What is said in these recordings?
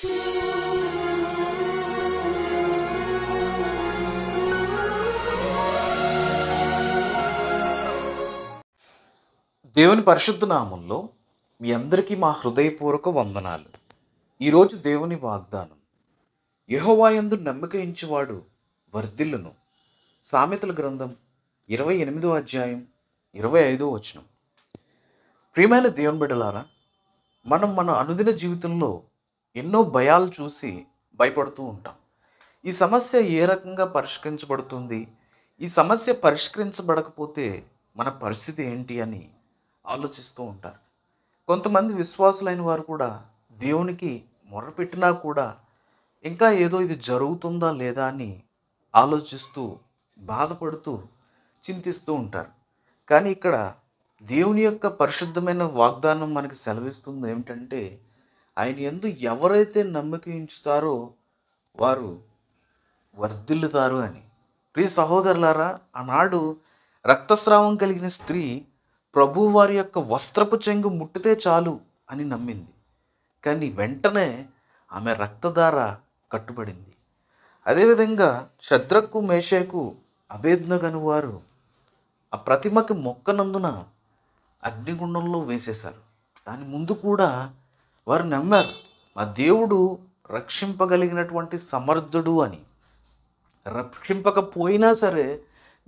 దేవుని పరిశుద్ధ నామంలో మీ అందరికీ మా హృదయపూర్వక వందనాలు. ఈరోజు దేవుని వాగ్దానం, యెహోవా యందు నమ్మిక ఉంచువాడు వర్ధిల్లును. సామెతల గ్రంథం 28వ అధ్యాయం 25వ వచనం. ప్రియమైన దేవుని బిడ్డలారా, మనం మన అనుదిన జీవితంలో ఎన్నో భయాలు చూసి భయపడుతూ ఉంటాం. ఈ సమస్య ఏ రకంగా పరిష్కరించబడుతుంది, ఈ సమస్య పరిష్కరించబడకపోతే మన పరిస్థితి ఏంటి అని ఆలోచిస్తూ ఉంటారు. కొంతమంది విశ్వాసులైన వారు కూడా దేవునికి మొర్రపెట్టినా కూడా ఇంకా ఏదో ఇది జరుగుతుందా లేదా అని ఆలోచిస్తూ బాధపడుతూ చింతిస్తూ ఉంటారు. కానీ ఇక్కడ దేవుని యొక్క పరిశుద్ధమైన వాగ్దానం మనకి సెలవిస్తుంది ఏమిటంటే, ఆయన యందు ఎవరైతే నమ్మిక ఉంచుతారో వారు వర్ధిల్లుతారు అని. ప్రియ సహోదరులారా, ఆనాడు రక్తస్రావం కలిగిన స్త్రీ ప్రభువు వారి యొక్క వస్త్రపు చెంగు ముట్టితే చాలు అని నమ్మింది. కానీ వెంటనే ఆమె రక్తధార కట్టుబడింది. అదేవిధంగా షద్రకు, మేషకు, అబేద్నెగోను వారు ఆ ప్రతిమకి మొక్కనందున అగ్నిగుండంలో వేసేశారు. దాని ముందు కూడా వారు నమ్మారు, మా దేవుడు రక్షింపగలిగినటువంటి సమర్థుడు అని. రక్షింపకపోయినా సరే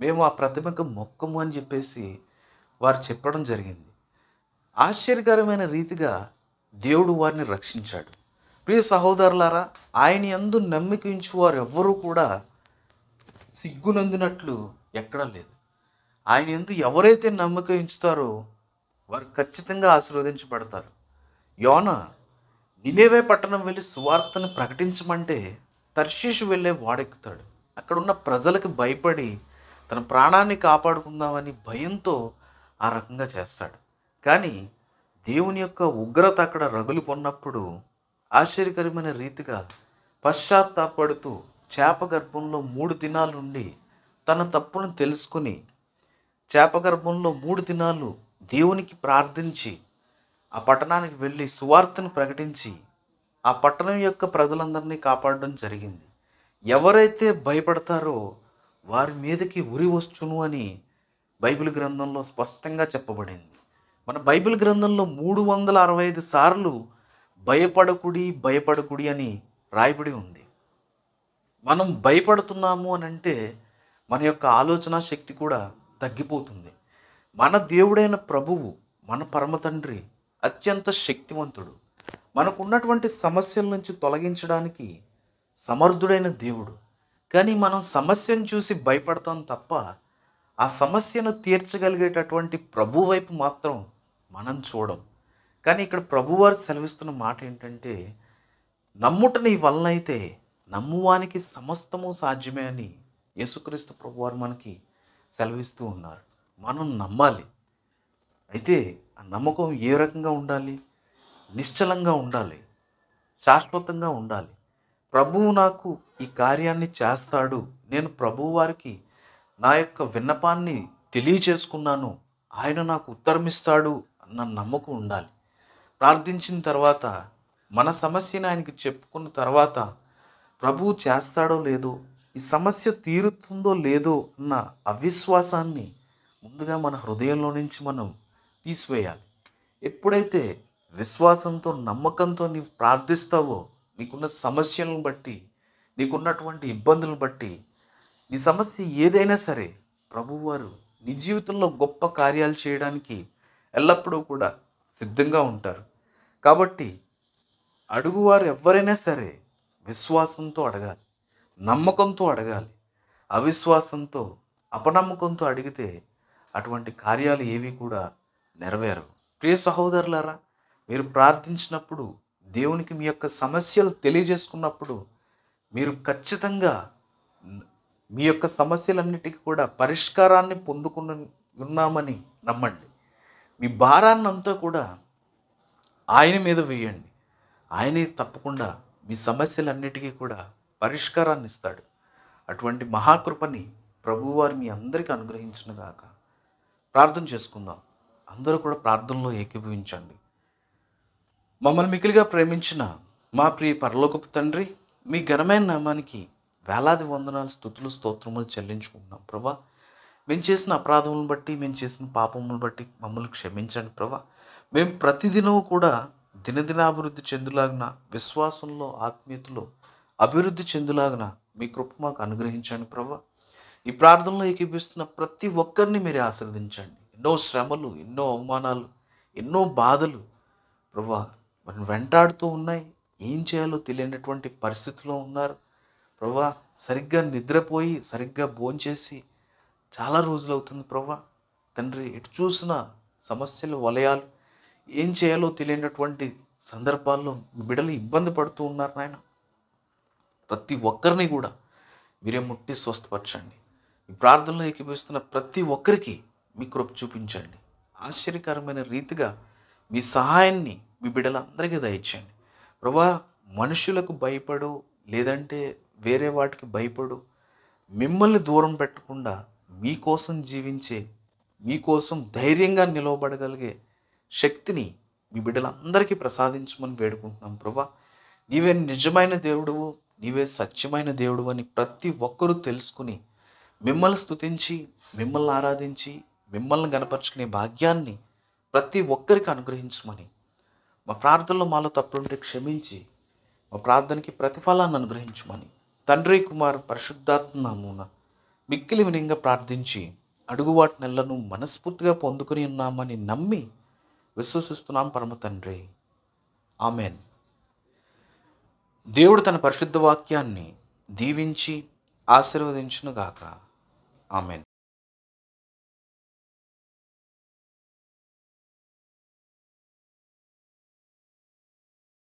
మేము ఆ ప్రతిమకు మొక్కము అని చెప్పేసి వారు చెప్పడం జరిగింది. ఆశ్చర్యకరమైన రీతిగా దేవుడు వారిని రక్షించాడు. ప్రియ సహోదరులారా, ఆయన యందు నమ్మిక ఉంచువారు ఎవ్వరూ కూడా సిగ్గునందినట్లు ఎక్కడా లేదు. ఆయన యందు ఎవరైతే నమ్మిక ఉంచుతారో వారు ఖచ్చితంగా ఆశీర్వదించబడతారు. యోనా నినెవే పట్టణం వెళ్ళి సువార్తను ప్రకటించమంటే తర్షీషు వెళ్ళే వాడెక్కుతాడు. అక్కడున్న ప్రజలకు భయపడి తన ప్రాణాన్ని కాపాడుకుందామని భయంతో ఆ రకంగా చేస్తాడు. కానీ దేవుని యొక్క ఉగ్రత అక్కడ రగులు కొన్నప్పుడు ఆశ్చర్యకరమైన రీతిగా పశ్చాత్తాపడుతూ చేప గర్భంలో 3 దినాలుండి తన తప్పును తెలుసుకుని చేప గర్భంలో 3 దినాలు దేవునికి ప్రార్థించి ఆ పట్టణానికి వెళ్ళి సువార్తను ప్రకటించి ఆ పట్టణం యొక్క ప్రజలందరినీ కాపాడడం జరిగింది. ఎవరైతే భయపడతారో వారి మీదకి ఉరి వచ్చును అని బైబిల్ గ్రంథంలో స్పష్టంగా చెప్పబడింది. మన బైబిల్ గ్రంథంలో 365 సార్లు భయపడకుడి భయపడకుడి అని రాయబడి ఉంది. మనం భయపడుతున్నాము అని అంటే మన యొక్క ఆలోచన శక్తి కూడా తగ్గిపోతుంది. మన దేవుడైన ప్రభువు, మన పరమ తండ్రి అత్యంత శక్తివంతుడు. మనకున్నటువంటి సమస్యల నుంచి తొలగించడానికి సమర్థుడైన దేవుడు. కానీ మనం సమస్యను చూసి భయపడతాం తప్ప ఆ సమస్యను తీర్చగలిగేటటువంటి ప్రభు వైపు మాత్రం మనం చూడం. కానీ ఇక్కడ ప్రభువారు సెలవిస్తున్న మాట ఏంటంటే, నమ్ముట నీ వలన అయితే నమ్మువానికి సమస్తము సాధ్యమే అని యేసుక్రీస్తు ప్రభువారు మనకి సెలవిస్తూ ఉన్నారు. మనం నమ్మాలి. అయితే ఆ నమ్మకం ఏ రకంగా ఉండాలి? నిశ్చలంగా ఉండాలి, శాశ్వతంగా ఉండాలి. ప్రభువు నాకు ఈ కార్యాన్ని చేస్తాడు, నేను ప్రభువు వారికి నా యొక్క విన్నపాన్ని తెలియచేసుకున్నాను, ఆయన నాకు ఉత్తరమిస్తాడు అన్న నమ్మకం ఉండాలి. ప్రార్థించిన తర్వాత మన సమస్యను ఆయనకి చెప్పుకున్న తర్వాత ప్రభువు చేస్తాడో లేదో, ఈ సమస్య తీరుతుందో లేదో అన్న అవిశ్వాసాన్ని ముందుగా మన హృదయంలో నుంచి మనం తీసివేయాలి. ఎప్పుడైతే విశ్వాసంతో, నమ్మకంతో నీవు ప్రార్థిస్తావో, నీకున్న సమస్యలను బట్టి, నీకున్నటువంటి ఇబ్బందులను బట్టి, నీ సమస్య ఏదైనా సరే ప్రభువారు నీ జీవితంలో గొప్ప కార్యాలు చేయడానికి ఎల్లప్పుడూ కూడా సిద్ధంగా ఉంటారు. కాబట్టి అడుగువారు ఎవరైనా సరే విశ్వాసంతో అడగాలి, నమ్మకంతో అడగాలి. అవిశ్వాసంతో, అపనమ్మకంతో అడిగితే అటువంటి కార్యాలు ఏవి కూడా నెరవేరవు. ప్రియ సహోదరులారా, మీరు ప్రార్థించినప్పుడు, దేవునికి మీ యొక్క సమస్యలు తెలియజేసుకున్నప్పుడు మీరు ఖచ్చితంగా మీ యొక్క సమస్యలన్నిటికీ కూడా పరిష్కారాన్ని పొందుకుని ఉన్నామని నమ్మండి. మీ భారాన్ని అంతా కూడా ఆయన మీద వేయండి. ఆయనే తప్పకుండా మీ సమస్యలన్నిటికీ కూడా పరిష్కారాన్ని ఇస్తాడు. అటువంటి మహాకృపని ప్రభువారు మీ అందరికీ అనుగ్రహించును గాక. ప్రార్థన చేసుకుందాం. అందరూ కూడా ప్రార్థనలో ఏకీభవించండి. మమ్మల్ని మిక్కిలిగా ప్రేమించిన మా ప్రియ పరలోకపు తండ్రి, మీ ఘనమైన నామానికి వేలాది వందనాలు, స్తుతులు, స్తోత్రములు చెల్లించుకుంటున్నాం ప్రభా. మేము చేసిన అపరాధములను బట్టి, మేము చేసిన పాపములను బట్టి మమ్మల్ని క్షమించండి ప్రభా. మేము ప్రతిదినం కూడా దినదినాభివృద్ధి చెందులాగిన, విశ్వాసంలో, ఆత్మీయతలో అభివృద్ధి చెందులాగిన మీ కృప మాకు అనుగ్రహించండి ప్రభా. ఈ ప్రార్థనలో ఏకీపిస్తున్న ప్రతి ఒక్కరిని మీరే ఆశీర్వదించండి. ఎన్నో శ్రమలు, ఎన్నో అవమానాలు, ఎన్నో బాధలు ప్రభా మనం వెంటాడుతూ ఉన్నాయి. ఏం చేయాలో తెలియనటువంటి పరిస్థితిలో ఉన్నారు ప్రభా. సరిగ్గా నిద్రపోయి సరిగ్గా భోంచేసి చాలా రోజులు అవుతుంది ప్రభా. తండ్రి, ఎటు చూసిన సమస్యలు, వలయాలు, ఏం చేయాలో తెలియనటువంటి సందర్భాల్లో బిడ్డలు ఇబ్బంది పడుతూ ఉన్నారు నాయన. ప్రతి ఒక్కరిని కూడా మీరే ముట్టి స్వస్థపరచండి. ఈ ప్రార్థనలో ఏకీపిస్తున్న ప్రతి ఒక్కరికి మీ కృప చూపించండి. ఆశ్చర్యకరమైన రీతిగా మీ సహాయాన్ని మీ బిడ్డలందరికీ దయచేయండి ప్రభా. మనుషులకు భయపడు, లేదంటే వేరే వాటికి భయపడు, మిమ్మల్ని దూరం పెట్టకుండా మీకోసం జీవించే, మీకోసం ధైర్యంగా నిలవబడగలిగే శక్తిని మీ బిడ్డలందరికీ ప్రసాదించమని వేడుకుంటున్నాం ప్రభా. నీవే నిజమైన దేవుడువు, నీవే సత్యమైన దేవుడు అని ప్రతి ఒక్కరూ తెలుసుకుని మిమ్మల్ని స్తుతించి, మిమ్మల్ని ఆరాధించి, మిమ్మల్ని గణపరుచుకునే భాగ్యాన్ని ప్రతి ఒక్కరికి అనుగ్రహించమని, మా ప్రార్థనలో మాలో తప్పులుంటే క్షమించి మా ప్రార్థనకి ప్రతిఫలాన్ని అనుగ్రహించమని తండ్రి, కుమార్, పరిశుద్ధాత్మ నామమున మిక్కిలి వినయంగా ప్రార్థించి అడుగువాటి నెలను మనస్ఫూర్తిగా పొందుకొని ఉన్నామని నమ్మి విశ్వసిస్తున్నాం పరమ తండ్రి. ఆమెన్. దేవుడు తన పరిశుద్ధ వాక్యాన్ని దీవించి ఆశీర్వదించునుగాక. ఆమెన్.